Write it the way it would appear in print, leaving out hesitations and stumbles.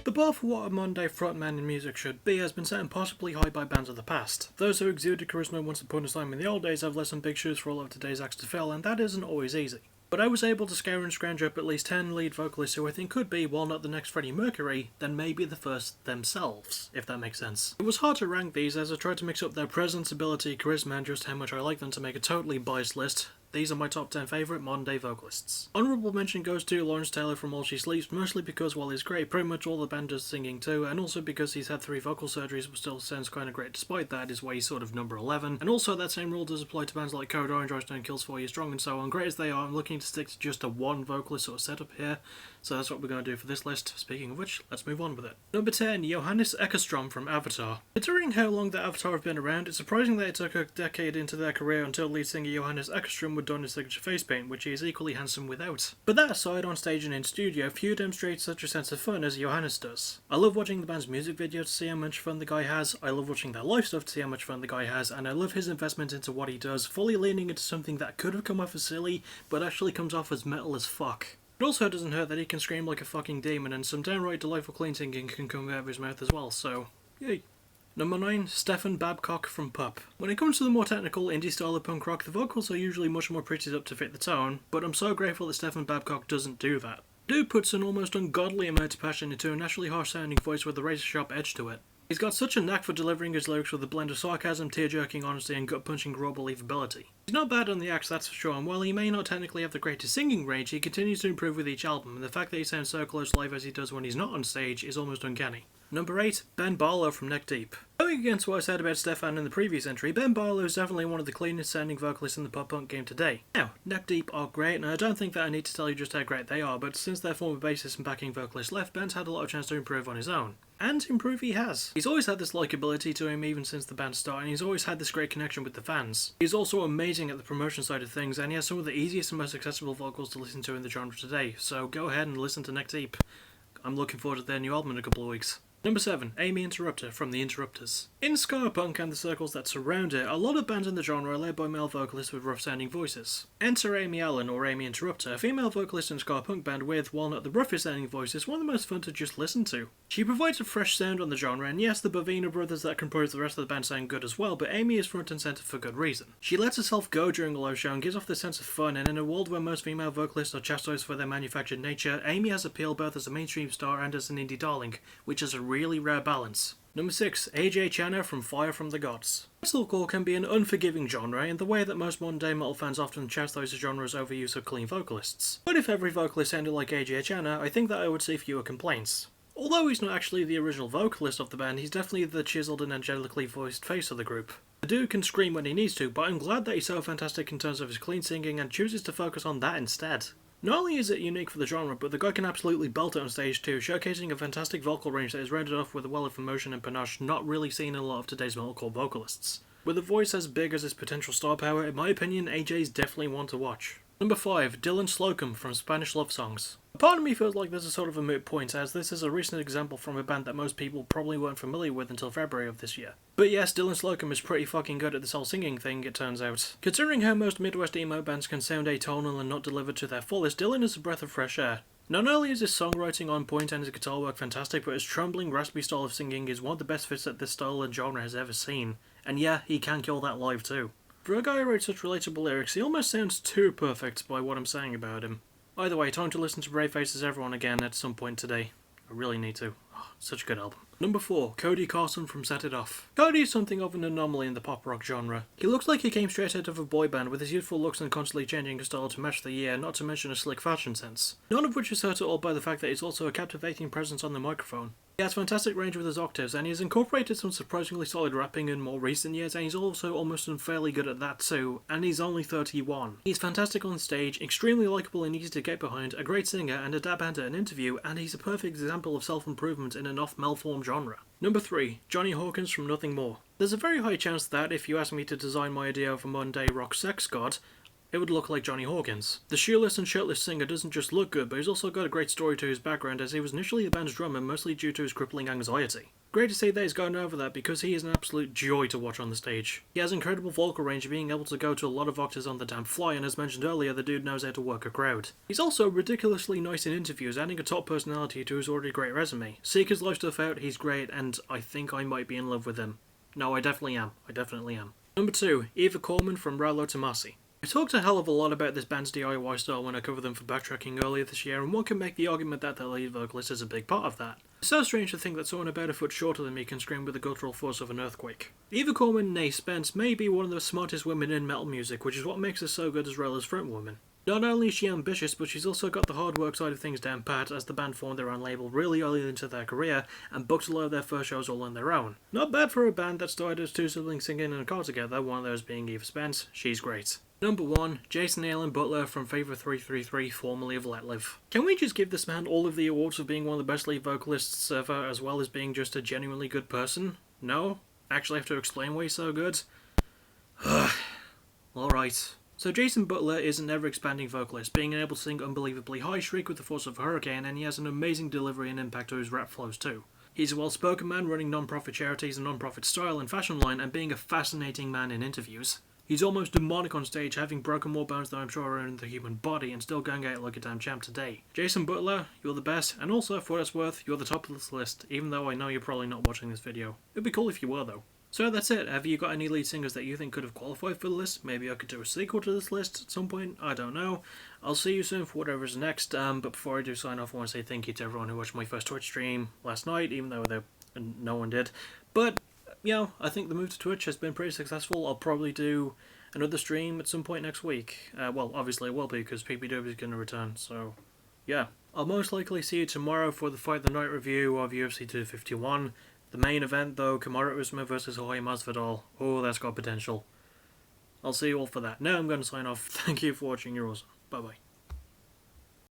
The bar for what a modern day frontman in music should be has been set impossibly high by bands of the past. Those who exuded charisma once upon a time in the old days have left some big shoes for all of today's acts to fill, and that isn't always easy. But I was able to scare and scrounge up at least 10 lead vocalists who I think could be, while not the next Freddie Mercury, then maybe the first themselves, if that makes sense. It was hard to rank these as I tried to mix up their presence, ability, charisma, and just how much I like them to make a totally biased list. These are my top 10 favourite modern day vocalists. Honourable mention goes to Lawrence Taylor from While She Sleeps, mostly because while he's great, pretty much all the band does singing too, and also because he's had 3 vocal surgeries but still sounds kinda great despite that, is why he's sort of number 11. And also that same rule does apply to bands like Code Orange, Ice Stone Kills 4 You Strong and so on. Great as they are, I'm looking to stick to just a one vocalist sort of setup here, so that's what we're going to do for this list. Speaking of which, let's move on with it. Number 10, Johannes Eckerstrom from Avatar. Considering how long the Avatar have been around, it's surprising that it took a decade into their career until lead singer Johannes Eckerstrom would don his signature face paint, which he is equally handsome without. But that aside, on stage and in studio, few demonstrate such a sense of fun as Johannes does. I love watching the band's music video to see how much fun the guy has, I love watching their live stuff to see how much fun the guy has, and I love his investment into what he does, fully leaning into something that could have come off as silly, but actually comes off as metal as fuck. It also doesn't hurt that he can scream like a fucking demon, and some downright delightful clean singing can come out of his mouth as well, so yay. Number 9, Stefan Babcock from Pup. When it comes to the more technical indie style of punk rock, the vocals are usually much more prettied up to fit the tone, but I'm so grateful that Stefan Babcock doesn't do that. Dude puts an almost ungodly amount of passion into a naturally harsh sounding voice with a razor sharp edge to it. He's got such a knack for delivering his lyrics with a blend of sarcasm, tear-jerking honesty, and gut-punching raw believability. He's not bad on the axe, that's for sure, and while he may not technically have the greatest singing range, he continues to improve with each album, and the fact that he sounds so close live as he does when he's not on stage is almost uncanny. Number 8, Ben Barlow from Neck Deep. Going against what I said about Stefan in the previous entry, Ben Barlow is definitely one of the cleanest sounding vocalists in the pop-punk game today. Now, Neck Deep are great, and I don't think that I need to tell you just how great they are, but since their former bassist and backing vocalist left, Ben's had a lot of chance to improve on his own. And improve he has. He's always had this likability to him even since the band started, and he's always had this great connection with the fans. He's also amazing at the promotion side of things, and he has some of the easiest and most accessible vocals to listen to in the genre today, so go ahead and listen to Neck Deep. I'm looking forward to their new album in a couple of weeks. Number 7, Amy Interrupter from The Interrupters. In ska punk and the circles that surround it, a lot of bands in the genre are led by male vocalists with rough sounding voices. Enter Amy Allen, or Amy Interrupter, a female vocalist in a ska punk band with, while not the roughest sounding voice, is one of the most fun to just listen to. She provides a fresh sound on the genre, and yes, the Bavina brothers that compose the rest of the band sound good as well, but Amy is front and centre for good reason. She lets herself go during a live show and gives off this sense of fun, and in a world where most female vocalists are chastised for their manufactured nature, Amy has appeal both as a mainstream star and as an indie darling, which is a really rare balance. Number 6, AJ Channer from Fire from the Gods. Metalcore can be an unforgiving genre in the way that most modern day metal fans often chastise the genre's overuse of clean vocalists. But if every vocalist sounded like AJ Channer, I think that I would see fewer complaints. Although he's not actually the original vocalist of the band, he's definitely the chiseled and angelically voiced face of the group. The dude can scream when he needs to, but I'm glad that he's so fantastic in terms of his clean singing and chooses to focus on that instead. Not only is it unique for the genre, but the guy can absolutely belt it on stage too, showcasing a fantastic vocal range that is rounded off with a well of emotion and panache not really seen in a lot of today's metalcore vocalists. With a voice as big as his potential star power, in my opinion, AJ's definitely one to watch. Number 5, Dylan Slocum from Spanish Love Songs. A part of me feels like this is sort of a moot point, as this is a recent example from a band that most people probably weren't familiar with until February of this year. But yes, Dylan Slocum is pretty fucking good at this whole singing thing, it turns out. Considering how most Midwest emo bands can sound atonal and not deliver to their fullest, Dylan is a breath of fresh air. Not only is his songwriting on point and his guitar work fantastic, but his trembling, raspy style of singing is one of the best fits that this style and genre has ever seen. And yeah, he can kill that live too. For a guy who writes such relatable lyrics, he almost sounds too perfect by what I'm saying about him. Either way, time to listen to Brave Faces Everyone again at some point today. I really need to. Oh, such a good album. Number 4, Cody Carson from Set It Off. Cody is something of an anomaly in the pop rock genre. He looks like he came straight out of a boy band with his youthful looks and constantly changing his style to match the year, not to mention a slick fashion sense. None of which is hurt at all by the fact that he's also a captivating presence on the microphone. He has fantastic range with his octaves, and he's incorporated some surprisingly solid rapping in more recent years, and he's also almost unfairly good at that too, and he's only 31. He's fantastic on stage, extremely likeable and easy to get behind, a great singer and a dab hand at an interview, and he's a perfect example of self-improvement in an off-Mel-form genre. Number 3, Johnny Hawkins from Nothing More. There's a very high chance that, if you asked me to design my idea of a modern-day rock sex god, it would look like Johnny Hawkins. The shoeless and shirtless singer doesn't just look good, but he's also got a great story to his background, as he was initially the band's drummer mostly due to his crippling anxiety. Great to see that he's gotten over that because he is an absolute joy to watch on the stage. He has incredible vocal range, being able to go to a lot of octaves on the damn fly, and as mentioned earlier, the dude knows how to work a crowd. He's also ridiculously nice in interviews, adding a top personality to his already great resume. Seek his life stuff out, he's great, and I think I might be in love with him. No, I definitely am. I definitely am. Number 2, Eva Corman from Rallo Tomasi. I talked a hell of a lot about this band's DIY style when I covered them for backtracking earlier this year, and one can make the argument that their lead vocalist is a big part of that. It's so strange to think that someone about a foot shorter than me can scream with the guttural force of an earthquake. Eva Corman, née Spence, may be one of the smartest women in metal music, which is what makes her so good as Rallo's frontwoman. Not only is she ambitious, but she's also got the hard work side of things down pat, as the band formed their own label really early into their career and booked a lot of their first shows all on their own. Not bad for a band that started as two siblings singing in a car together, one of those being Eva Spence. She's great. Number 1, Jason Allen Butler from Favor 333, formerly of Let Live. Can we just give this man all of the awards for being one of the best lead vocalists ever, as well as being just a genuinely good person? No? Actually have to explain why he's so good? Alright. So Jason Butler is an ever-expanding vocalist, being able to sing unbelievably high, shriek with the force of a hurricane, and he has an amazing delivery and impact to his rap flows too. He's a well-spoken man running non-profit charities and non-profit style and fashion line, and being a fascinating man in interviews. He's almost demonic on stage, having broken more bones than I'm sure are in the human body, and still going out like a damn champ today. Jason Butler, you're the best, and also, for what it's worth, you're the top of this list, even though I know you're probably not watching this video. It'd be cool if you were though. So that's it. Have you got any lead singers that you think could have qualified for the list? Maybe I could do a sequel to this list at some point, I don't know. I'll see you soon for whatever's next, but before I do sign off, I want to say thank you to everyone who watched my first Twitch stream last night, even though no one did. But, you know, I think the move to Twitch has been pretty successful. I'll probably do another stream at some point next week. Well, obviously it will be, because PPW is going to return, so yeah. I'll most likely see you tomorrow for the Fight the Night review of UFC 251. The main event, though, Kamaru Usman vs Jorge Masvidal. Oh, that's got potential. I'll see you all for that. Now I'm going to sign off. Thank you for watching. You're awesome. Bye-bye.